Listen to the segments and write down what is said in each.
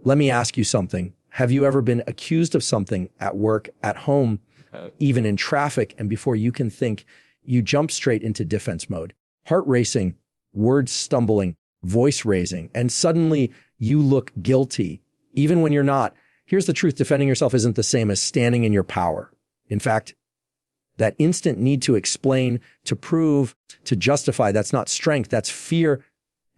Let me ask you something. Have you ever been accused of something at work, at home, even in traffic, and before you can think, you jump straight into defense mode? Heart racing, words stumbling, voice raising, and suddenly you look guilty, even when you're not. Here's the truth. Defending yourself isn't the same as standing in your power. In fact, that instant need to explain, to prove, to justify, that's not strength, that's fear.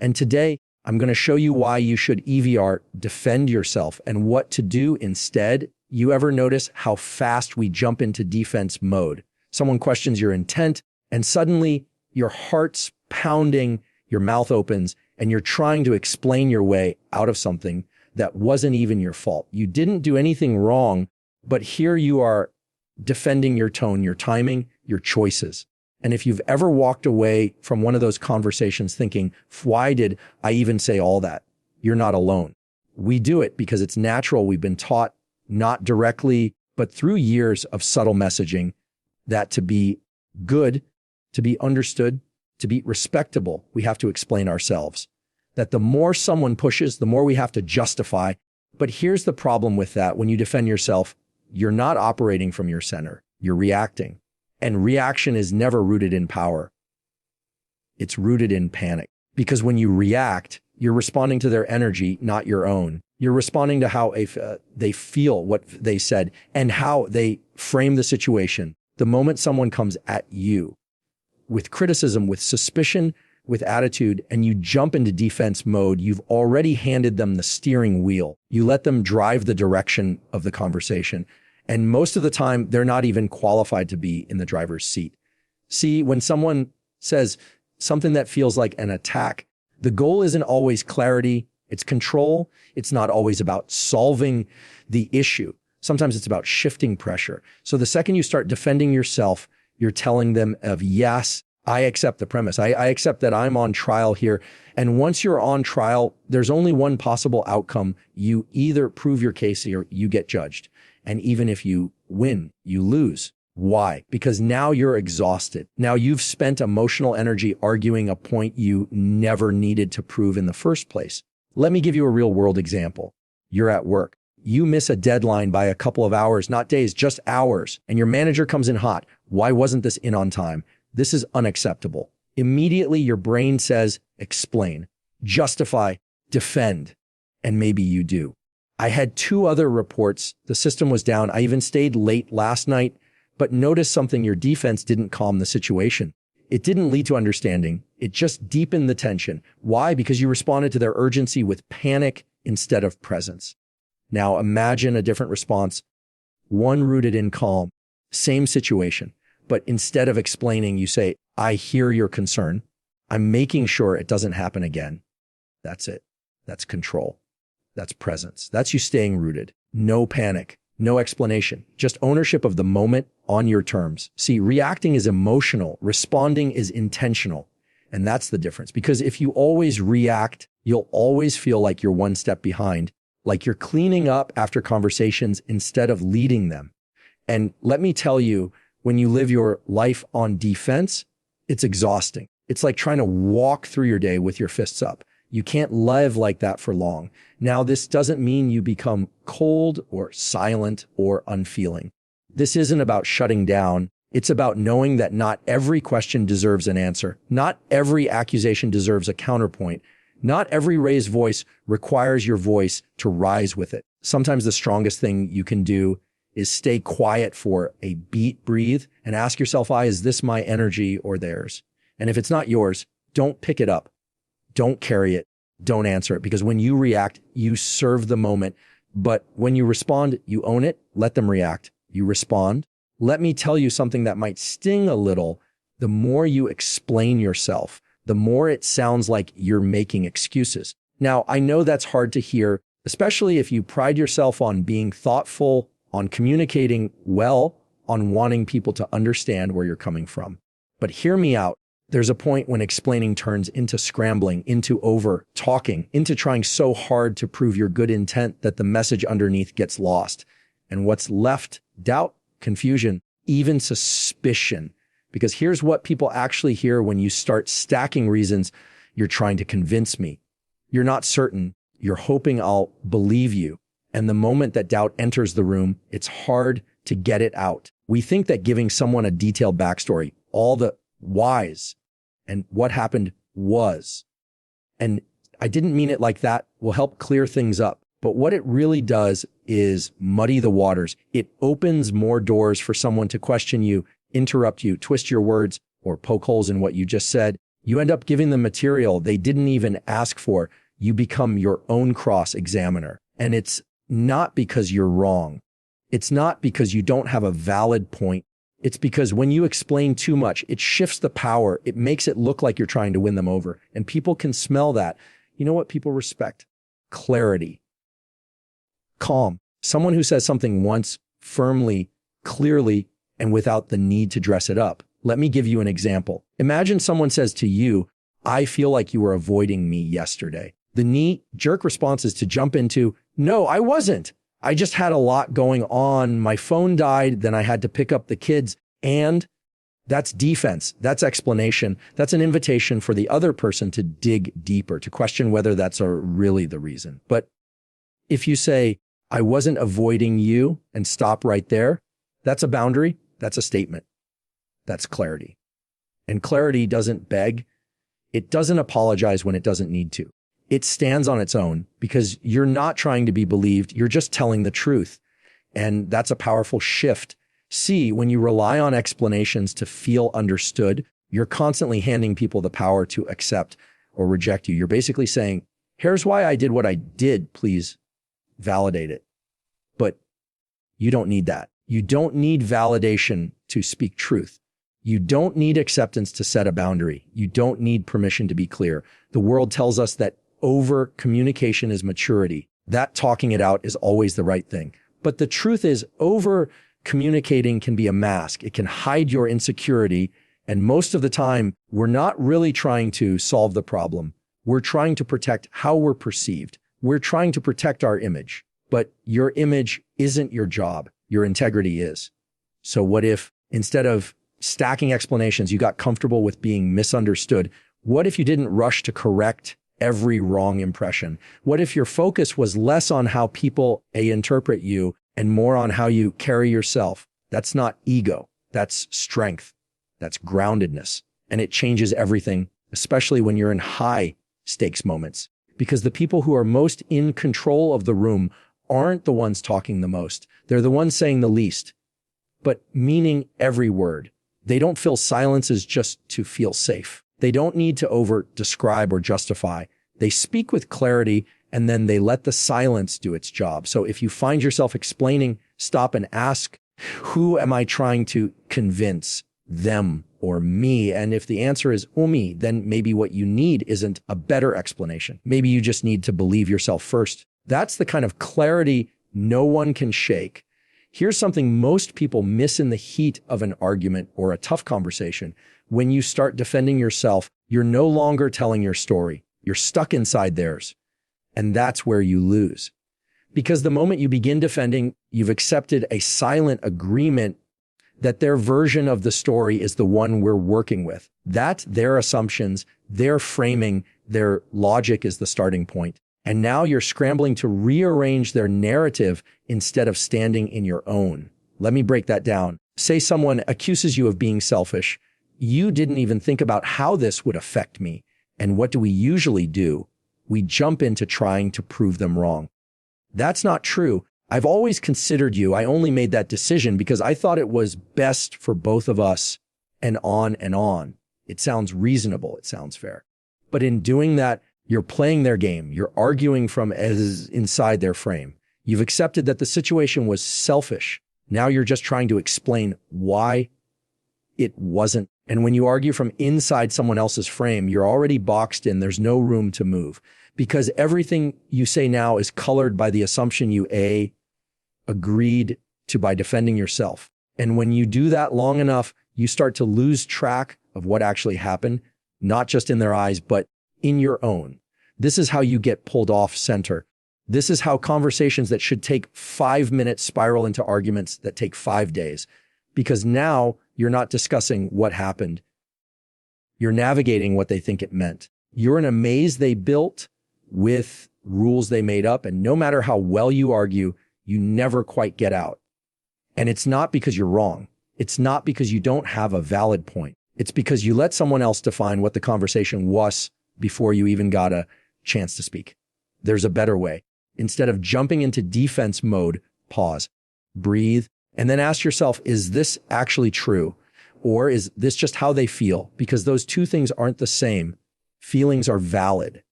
And today, I'm going to show you why you should EVR, defend yourself, and what to do instead. You ever notice how fast we jump into defense mode? Someone questions your intent, and suddenly your heart's pounding, your mouth opens, and you're trying to explain your way out of something that wasn't even your fault. You didn't do anything wrong, but here you are defending your tone, your timing, your choices. And if you've ever walked away from one of those conversations thinking, why did I even say all that? You're not alone. We do it because it's natural. We've been taught, not directly, but through years of subtle messaging, that to be good, to be understood, to be respectable, we have to explain ourselves. That the more someone pushes, the more we have to justify. But here's the problem with that. When you defend yourself, you're not operating from your center. You're reacting. And reaction is never rooted in power. It's rooted in panic. Because when you react, you're responding to their energy, not your own. You're responding to how they feel what they said and how they frame the situation. The moment someone comes at you with criticism, with suspicion, with attitude, and you jump into defense mode, you've already handed them the steering wheel. You let them drive the direction of the conversation. And most of the time, they're not even qualified to be in the driver's seat. See, when someone says something that feels like an attack, the goal isn't always clarity, it's control. It's not always about solving the issue. Sometimes it's about shifting pressure. So the second you start defending yourself, you're telling them of, yes, I accept the premise. I accept that I'm on trial here. And once you're on trial, there's only one possible outcome. You either prove your case or you get judged. And even if you win, you lose. Why? Because now you're exhausted. Now you've spent emotional energy arguing a point you never needed to prove in the first place. Let me give you a real world example. You're at work. You miss a deadline by a couple of hours, not days, just hours. And your manager comes in hot. Why wasn't this in on time? This is unacceptable. Immediately, your brain says, explain, justify, defend. And maybe you do. I had 2 other reports. The system was down. I even stayed late last night. But notice something, your defense didn't calm the situation. It didn't lead to understanding. It just deepened the tension. Why? Because you responded to their urgency with panic instead of presence. Now imagine a different response, one rooted in calm, same situation. But instead of explaining, you say, I hear your concern. I'm making sure it doesn't happen again. That's it. That's control. That's presence. That's you staying rooted. No panic, no explanation, just ownership of the moment on your terms. See, reacting is emotional. Responding is intentional. And that's the difference. Because if you always react, you'll always feel like you're one step behind, like you're cleaning up after conversations instead of leading them. And let me tell you, when you live your life on defense, it's exhausting. It's like trying to walk through your day with your fists up. You can't live like that for long. Now, this doesn't mean you become cold or silent or unfeeling. This isn't about shutting down. It's about knowing that not every question deserves an answer. Not every accusation deserves a counterpoint. Not every raised voice requires your voice to rise with it. Sometimes the strongest thing you can do is stay quiet for a beat, breathe, and ask yourself, is this my energy or theirs? And if it's not yours, don't pick it up. Don't carry it. Don't answer it. Because when you react, you serve the moment. But when you respond, you own it. Let them react. You respond. Let me tell you something that might sting a little. The more you explain yourself, the more it sounds like you're making excuses. Now, I know that's hard to hear, especially if you pride yourself on being thoughtful, on communicating well, on wanting people to understand where you're coming from. But hear me out. There's a point when explaining turns into scrambling, into over-talking, into trying so hard to prove your good intent that the message underneath gets lost. And what's left? Doubt, confusion, even suspicion. Because here's what people actually hear when you start stacking reasons. You're trying to convince me. You're not certain. You're hoping I'll believe you. And the moment that doubt enters the room, it's hard to get it out. We think that giving someone a detailed backstory, all the whys and what happened was, and I didn't mean it like that, will help clear things up. But what it really does is muddy the waters. It opens more doors for someone to question you, interrupt you, twist your words, or poke holes in what you just said. You end up giving them material they didn't even ask for. You become your own cross-examiner. And it's not because you're wrong. It's not because you don't have a valid point. It's because when you explain too much, it shifts the power. It makes it look like you're trying to win them over. And people can smell that. You know what people respect? Clarity. Calm. Someone who says something once, firmly, clearly, and without the need to dress it up. Let me give you an example. Imagine someone says to you, I feel like you were avoiding me yesterday. The knee-jerk response is to jump into, no, I wasn't. I just had a lot going on. My phone died. Then I had to pick up the kids. And that's defense. That's explanation. That's an invitation for the other person to dig deeper, to question whether that's really the reason. But if you say, I wasn't avoiding you, and stop right there, that's a boundary. That's a statement. That's clarity. And clarity doesn't beg. It doesn't apologize when it doesn't need to. It stands on its own because you're not trying to be believed. You're just telling the truth. And that's a powerful shift. See, when you rely on explanations to feel understood, you're constantly handing people the power to accept or reject you. You're basically saying, here's why I did what I did. Please validate it. But you don't need that. You don't need validation to speak truth. You don't need acceptance to set a boundary. You don't need permission to be clear. The world tells us that over communication is maturity. That talking it out is always the right thing. But the truth is, over communicating can be a mask. It can hide your insecurity. And most of the time, we're not really trying to solve the problem. We're trying to protect how we're perceived. We're trying to protect our image. But your image isn't your job. Your integrity is. So what if instead of stacking explanations, you got comfortable with being misunderstood? What if you didn't rush to correct every wrong impression? What if your focus was less on how people interpret you and more on how you carry yourself? That's not ego. That's strength. That's groundedness. And it changes everything, especially when you're in high stakes moments, because the people who are most in control of the room aren't the ones talking the most. They're the ones saying the least, but meaning every word. They don't fill silences just to feel safe. They don't need to over-describe or justify. They speak with clarity, and then they let the silence do its job. So if you find yourself explaining, stop and ask, who am I trying to convince, them or me? And if the answer is me, then maybe what you need isn't a better explanation. Maybe you just need to believe yourself first. That's the kind of clarity no one can shake. Here's something most people miss in the heat of an argument or a tough conversation. When you start defending yourself, you're no longer telling your story. You're stuck inside theirs. And that's where you lose. Because the moment you begin defending, you've accepted a silent agreement that their version of the story is the one we're working with. That's their assumptions, their framing, their logic is the starting point. And now you're scrambling to rearrange their narrative instead of standing in your own. Let me break that down. Say someone accuses you of being selfish. You didn't even think about how this would affect me. And what do we usually do? We jump into trying to prove them wrong. That's not true. I've always considered you. I only made that decision because I thought it was best for both of us, and on and on. It sounds reasonable. It sounds fair. But in doing that, you're playing their game. You're arguing from as inside their frame. You've accepted that the situation was selfish. Now you're just trying to explain why it wasn't. And when you argue from inside someone else's frame, you're already boxed in. There's no room to move because everything you say now is colored by the assumption you agreed to by defending yourself. And when you do that long enough, you start to lose track of what actually happened, not just in their eyes, but in your own. This is how you get pulled off center. This is how conversations that should take 5 minutes spiral into arguments that take 5 days. Because now you're not discussing what happened. You're navigating what they think it meant. You're in a maze they built with rules they made up. And no matter how well you argue, you never quite get out. And it's not because you're wrong. It's not because you don't have a valid point. It's because you let someone else define what the conversation was before you even got a chance to speak. There's a better way. Instead of jumping into defense mode, pause, breathe, and then ask yourself, is this actually true? Or is this just how they feel? Because those two things aren't the same. Feelings are valid,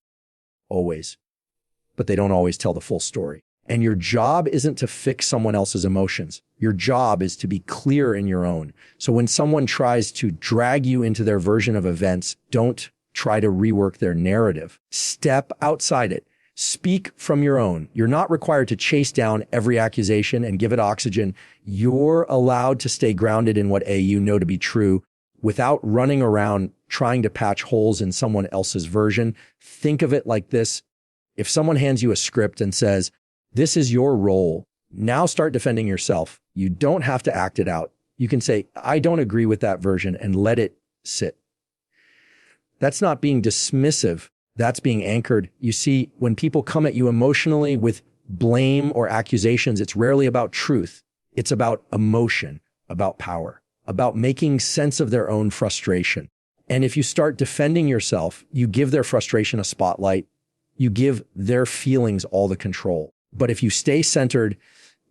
always, but they don't always tell the full story. And your job isn't to fix someone else's emotions. Your job is to be clear in your own. So when someone tries to drag you into their version of events, don't try to rework their narrative. Step outside it. Speak from your own. You're not required to chase down every accusation and give it oxygen. You're allowed to stay grounded in what you know to be true without running around trying to patch holes in someone else's version. Think of it like this. If someone hands you a script and says, this is your role, now start defending yourself. You don't have to act it out. You can say, I don't agree with that version, and let it sit. That's not being dismissive. That's being anchored. You see, when people come at you emotionally with blame or accusations, it's rarely about truth. It's about emotion, about power, about making sense of their own frustration. And if you start defending yourself, you give their frustration a spotlight. You give their feelings all the control. But if you stay centered,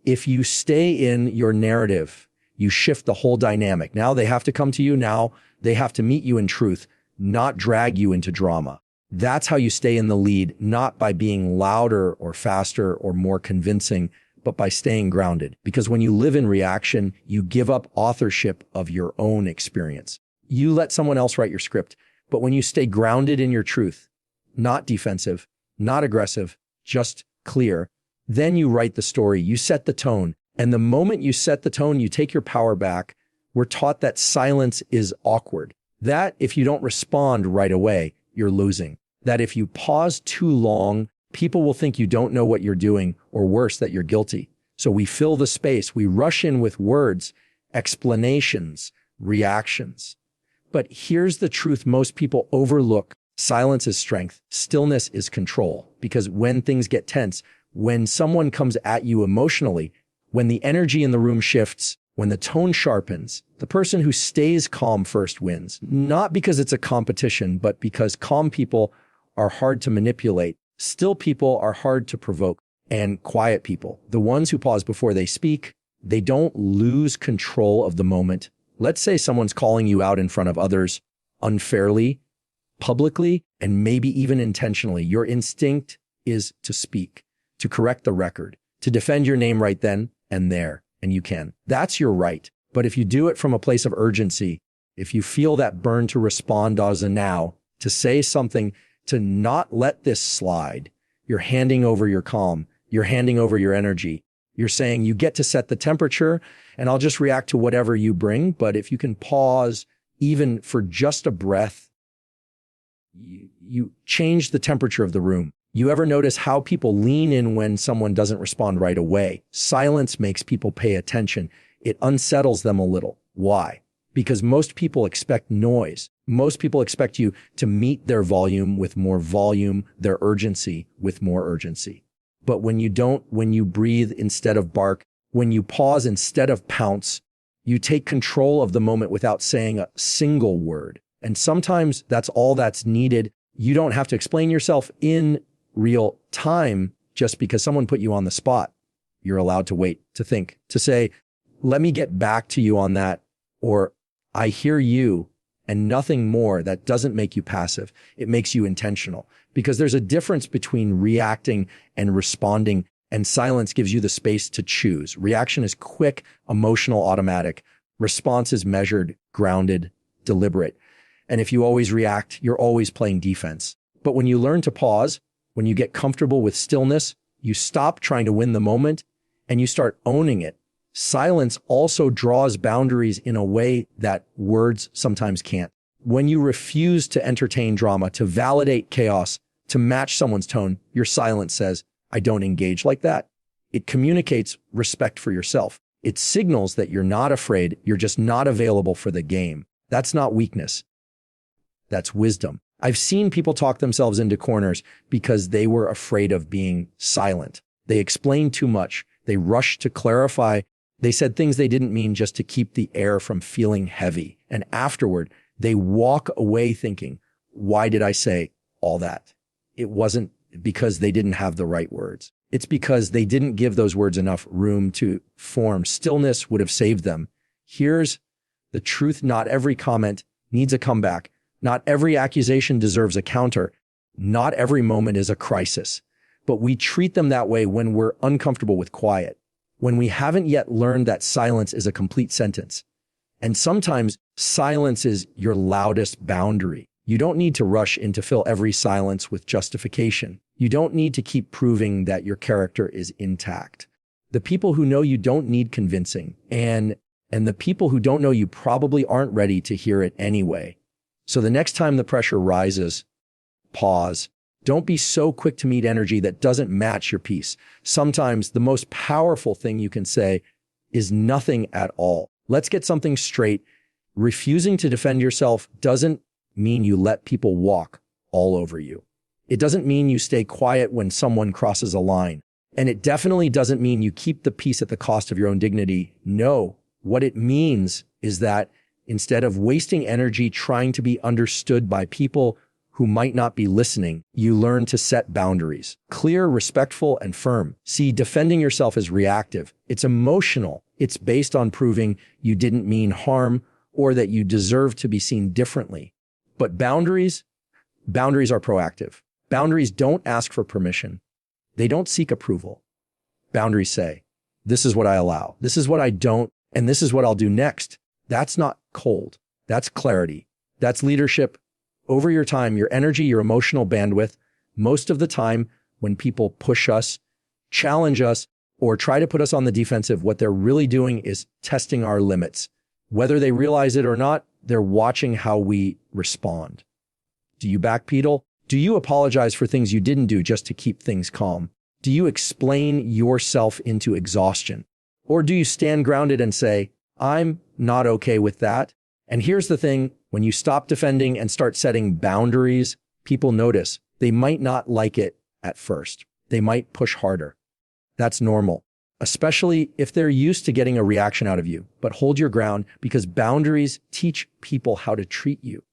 if you stay in your narrative, you shift the whole dynamic. Now they have to come to you. Now they have to meet you in truth, not drag you into drama. That's how you stay in the lead, not by being louder or faster or more convincing, but by staying grounded. Because when you live in reaction, you give up authorship of your own experience. You let someone else write your script. But when you stay grounded in your truth, not defensive, not aggressive, just clear, then you write the story, you set the tone. And the moment you set the tone, you take your power back. We're taught that silence is awkward. That if you don't respond right away, you're losing. That if you pause too long, people will think you don't know what you're doing, or worse, that you're guilty. So we fill the space. We rush in with words, explanations, reactions. But here's the truth most people overlook. Silence is strength. Stillness is control. Because when things get tense, when someone comes at you emotionally, when the energy in the room shifts, when the tone sharpens, the person who stays calm first wins. Not because it's a competition, but because calm people are hard to manipulate. Still people are hard to provoke. And quiet people, the ones who pause before they speak, they don't lose control of the moment. Let's say someone's calling you out in front of others unfairly, publicly, and maybe even intentionally. Your instinct is to speak, to correct the record, to defend your name right then and there. And you can. That's your right. But if you do it from a place of urgency, if you feel that burn to respond as a now, to say something, to not let this slide, you're handing over your calm. You're handing over your energy. You're saying you get to set the temperature and I'll just react to whatever you bring. But if you can pause even for just a breath, you change the temperature of the room. You ever notice how people lean in when someone doesn't respond right away? Silence makes people pay attention. It unsettles them a little. Why? Because most people expect noise. Most people expect you to meet their volume with more volume, their urgency with more urgency. But when you don't, when you breathe instead of bark, when you pause instead of pounce, you take control of the moment without saying a single word. And sometimes that's all that's needed. You don't have to explain yourself in real time just because someone put you on the spot. You're allowed to wait, to think, to say, let me get back to you on that, or I hear you, and nothing more. That doesn't make you passive. It makes you intentional, because there's a difference between reacting and responding, and silence gives you the space to choose. Reaction is quick, emotional, automatic. Response is measured, grounded, deliberate. And if you always react, you're always playing defense. But when you learn to pause, when you get comfortable with stillness, you stop trying to win the moment and you start owning it. Silence also draws boundaries in a way that words sometimes can't. When you refuse to entertain drama, to validate chaos, to match someone's tone, your silence says, I don't engage like that. It communicates respect for yourself. It signals that you're not afraid, you're just not available for the game. That's not weakness. That's wisdom. I've seen people talk themselves into corners because they were afraid of being silent. They explained too much. They rushed to clarify. They said things they didn't mean just to keep the air from feeling heavy. And afterward, they walk away thinking, why did I say all that? It wasn't because they didn't have the right words. It's because they didn't give those words enough room to form. Stillness would have saved them. Here's the truth. Not every comment needs a comeback. Not every accusation deserves a counter. Not every moment is a crisis. But we treat them that way when we're uncomfortable with quiet, when we haven't yet learned that silence is a complete sentence. And sometimes silence is your loudest boundary. You don't need to rush in to fill every silence with justification. You don't need to keep proving that your character is intact. The people who know you don't need convincing, and the people who don't know you probably aren't ready to hear it anyway. So the next time the pressure rises, pause. Don't be so quick to meet energy that doesn't match your peace. Sometimes the most powerful thing you can say is nothing at all. Let's get something straight. Refusing to defend yourself doesn't mean you let people walk all over you. It doesn't mean you stay quiet when someone crosses a line. And it definitely doesn't mean you keep the peace at the cost of your own dignity. No, what it means is that instead of wasting energy trying to be understood by people who might not be listening, you learn to set boundaries. Clear, respectful, and firm. See, defending yourself is reactive. It's emotional. It's based on proving you didn't mean harm or that you deserve to be seen differently. But boundaries are proactive. Boundaries don't ask for permission. They don't seek approval. Boundaries say, this is what I allow. This is what I don't, and this is what I'll do next. That's not cold. That's clarity. That's leadership. Over your time, your energy, your emotional bandwidth, most of the time when people push us, challenge us, or try to put us on the defensive, what they're really doing is testing our limits. Whether they realize it or not, they're watching how we respond. Do you backpedal? Do you apologize for things you didn't do just to keep things calm? Do you explain yourself into exhaustion? Or do you stand grounded and say, I'm not okay with that? And here's the thing, when you stop defending and start setting boundaries, people notice. They might not like it at first. They might push harder. That's normal, especially if they're used to getting a reaction out of you. But hold your ground, because boundaries teach people how to treat you.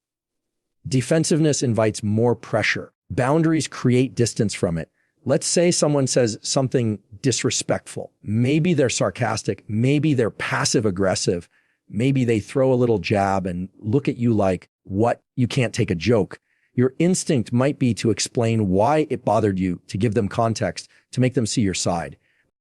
Defensiveness invites more pressure. Boundaries create distance from it. Let's say someone says something disrespectful. Maybe they're sarcastic. Maybe they're passive aggressive. Maybe they throw a little jab and look at you like, what? You can't take a joke. Your instinct might be to explain why it bothered you, to give them context, to make them see your side.